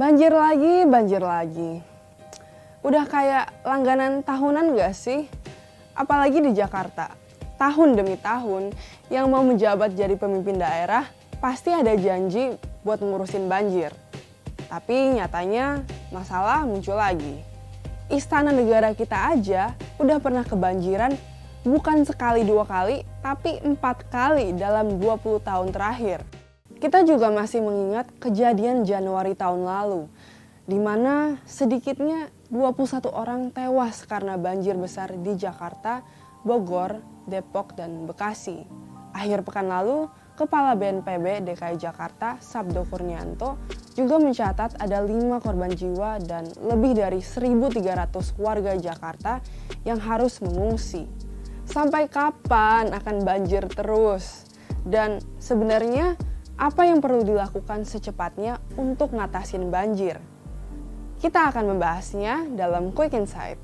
Banjir lagi, banjir lagi. Udah kayak langganan tahunan gak sih? Apalagi di Jakarta. Tahun demi tahun yang mau menjabat jadi pemimpin daerah pasti ada janji buat ngurusin banjir. Tapi nyatanya masalah muncul lagi. Istana negara kita aja udah pernah kebanjiran bukan sekali dua kali, tapi 4 kali dalam 20 tahun terakhir. Kita juga masih mengingat kejadian Januari tahun lalu, di mana sedikitnya 21 orang tewas karena banjir besar di Jakarta, Bogor, Depok, dan Bekasi. Akhir pekan lalu, Kepala BNPB DKI Jakarta, Sabdo Kurnianto, juga mencatat ada 5 korban jiwa dan lebih dari 1.300 warga Jakarta yang harus mengungsi. Sampai kapan akan banjir terus? Dan sebenarnya apa yang perlu dilakukan secepatnya untuk ngatasin banjir? Kita akan membahasnya dalam Quick Insight.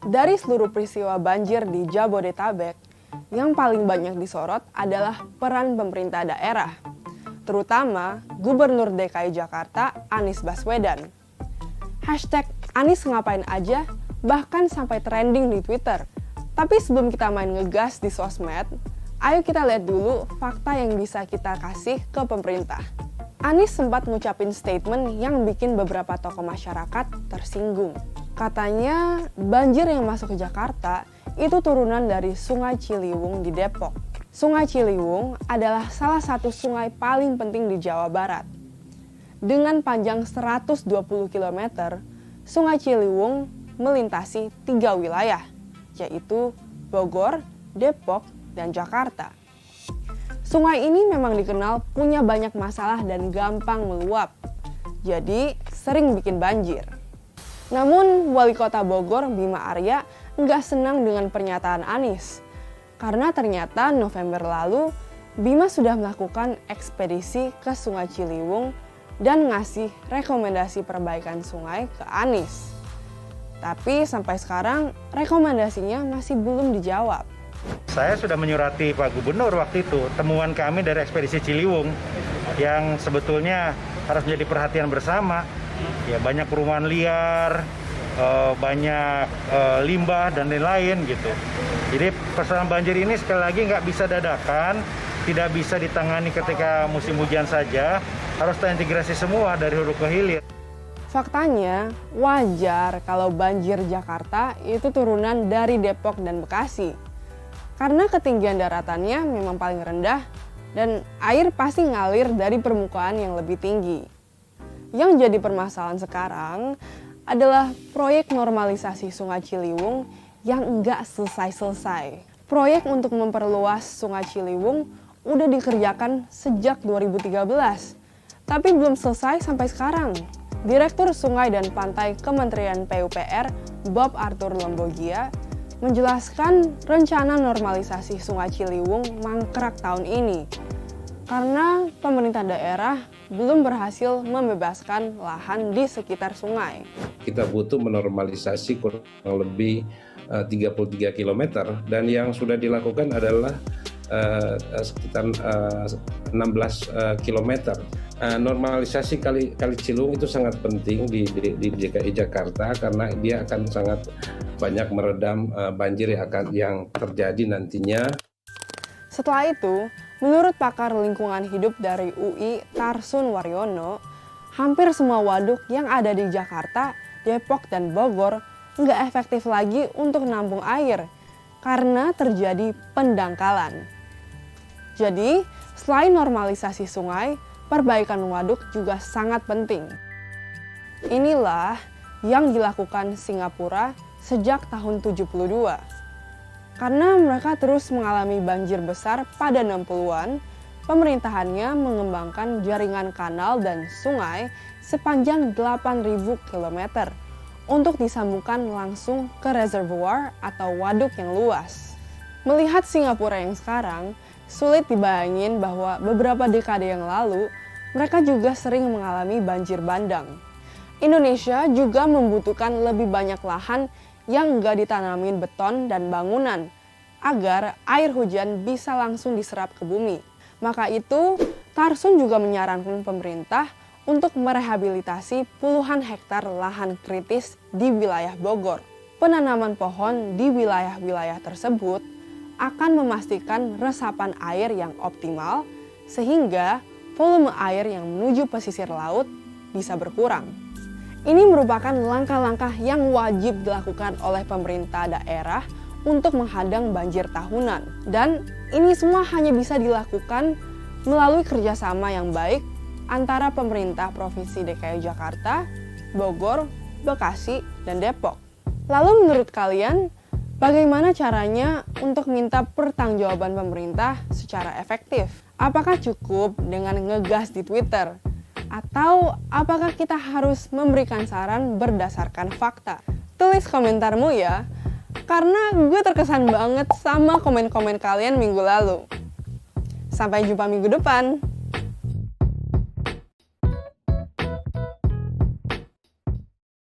Dari seluruh peristiwa banjir di Jabodetabek, yang paling banyak disorot adalah peran pemerintah daerah, terutama Gubernur DKI Jakarta Anies Baswedan. Hashtag Anies ngapain aja bahkan sampai trending di Twitter. Tapi sebelum kita main ngegas di sosmed, ayo kita lihat dulu fakta yang bisa kita kasih ke pemerintah. Anies sempat ngucapin statement yang bikin beberapa tokoh masyarakat tersinggung. Katanya banjir yang masuk ke Jakarta itu turunan dari Sungai Ciliwung di Depok. Sungai Ciliwung adalah salah satu sungai paling penting di Jawa Barat. Dengan panjang 120 km, Sungai Ciliwung melintasi 3 wilayah, yaitu Bogor, Depok, dan Jakarta. Sungai ini memang dikenal punya banyak masalah dan gampang meluap, jadi sering bikin banjir. Namun Wali Kota Bogor Bima Arya nggak senang dengan pernyataan Anies, karena ternyata November lalu Bima sudah melakukan ekspedisi ke Sungai Ciliwung dan ngasih rekomendasi perbaikan sungai ke Anies. Tapi sampai sekarang rekomendasinya masih belum dijawab. Saya sudah menyurati Pak Gubernur waktu itu, temuan kami dari ekspedisi Ciliwung yang sebetulnya harus menjadi perhatian bersama. Ya, banyak perumahan liar, banyak limbah dan lain-lain gitu. Jadi persoalan banjir ini sekali lagi nggak bisa dadakan, tidak bisa ditangani ketika musim hujan saja, harus terintegrasi semua dari hulu ke hilir. Faktanya, wajar kalau banjir Jakarta itu turunan dari Depok dan Bekasi. Karena ketinggian daratannya memang paling rendah dan air pasti ngalir dari permukaan yang lebih tinggi. Yang jadi permasalahan sekarang adalah proyek normalisasi Sungai Ciliwung yang enggak selesai-selesai. Proyek untuk memperluas Sungai Ciliwung udah dikerjakan sejak 2013, tapi belum selesai sampai sekarang. Direktur Sungai dan Pantai Kementerian PUPR, Bob Arthur Lombogia, menjelaskan rencana normalisasi Sungai Ciliwung mangkrak tahun ini karena pemerintah daerah belum berhasil membebaskan lahan di sekitar sungai. Kita butuh menormalisasi kurang lebih 33 km dan yang sudah dilakukan adalah sekitar 16 km. Normalisasi kali Ciliwung itu sangat penting di DKI Jakarta karena dia akan sangat banyak meredam banjir yang terjadi nantinya. Setelah itu, menurut pakar lingkungan hidup dari UI Tarsun Waryono, hampir semua waduk yang ada di Jakarta, Depok, dan Bogor nggak efektif lagi untuk nampung air karena terjadi pendangkalan. Jadi, selain normalisasi sungai, perbaikan waduk juga sangat penting. Inilah yang dilakukan Singapura sejak tahun 72. Karena mereka terus mengalami banjir besar pada 60-an, pemerintahannya mengembangkan jaringan kanal dan sungai sepanjang 8.000 km untuk disambungkan langsung ke reservoir atau waduk yang luas. Melihat Singapura yang sekarang, sulit dibayangin bahwa beberapa dekade yang lalu, mereka juga sering mengalami banjir bandang. Indonesia juga membutuhkan lebih banyak lahan yang nggak ditanamin beton dan bangunan, agar air hujan bisa langsung diserap ke bumi. Maka itu, Tarsun juga menyarankan pemerintah untuk merehabilitasi puluhan hektar lahan kritis di wilayah Bogor. Penanaman pohon di wilayah-wilayah tersebut akan memastikan resapan air yang optimal sehingga volume air yang menuju pesisir laut bisa berkurang. Ini merupakan langkah-langkah yang wajib dilakukan oleh pemerintah daerah untuk menghadang banjir tahunan. Dan ini semua hanya bisa dilakukan melalui kerjasama yang baik antara pemerintah Provinsi DKI Jakarta, Bogor, Bekasi, dan Depok. Lalu menurut kalian, bagaimana caranya untuk minta pertanggungjawaban pemerintah secara efektif? Apakah cukup dengan ngegas di Twitter? Atau apakah kita harus memberikan saran berdasarkan fakta? Tulis komentarmu ya, karena gue terkesan banget sama komen-komen kalian minggu lalu. Sampai jumpa minggu depan.